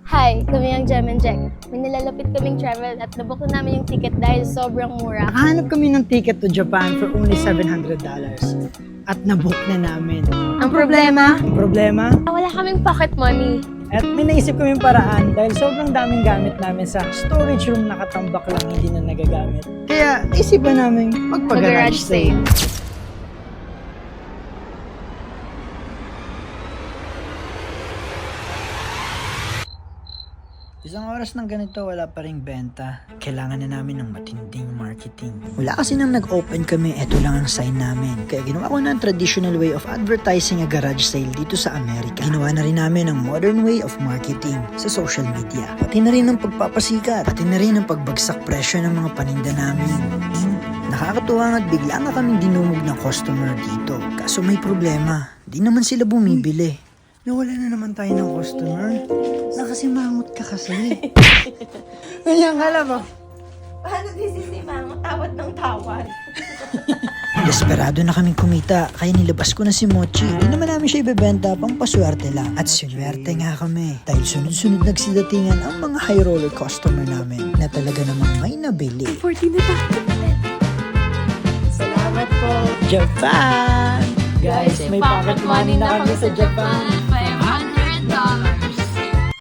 Hi, kami ang Gem and Jack. May nilalapit kaming travel at nabook na namin yung ticket dahil sobrang mura. Nakahanap kami ng ticket to Japan for only $700. At nabook na namin. Ang problema, Ang problema, wala kaming pocket money. at may naisip kaming paraan dahil sobrang daming gamit namin sa storage room nakatambak lang hindi na nagagamit. Kaya naisipan namin magpa-garage sale. Isang oras ng ganito, wala pa ring benta. Kailangan na namin ng matinding marketing. Wala kasi nang nag-open kami, eto lang ang sign namin. Kaya ginawa ko na ang traditional way of advertising a garage sale dito sa Amerika. Ginawa na rin namin ang modern way of marketing sa social media. Pati na rin ang pagpapasikat, pati na rin ang pagbagsak presyo ng mga paninda namin. Nakakatuwa at bigla nga kaming dinumog ng customer dito. Kaso may problema, di naman sila bumibili. Nawala na naman tayo ng customer. Nakasimangot ka kasi. Ganyan ka lang ba? Paano disisimangot? Tawad ng tawad. Desperado na kaming kumita, kaya nilabas ko na si Mochi. Hindi naman namin siya ibebenta, pang paswerte lang. At swerte nga kami. Dahil sunod-sunod nagsidatingan ang mga high roller customer namin na talaga namang may nabili. 14 na tayo. Salamat po. Japan! Guys, may pocket money na kami sa Japan. Bye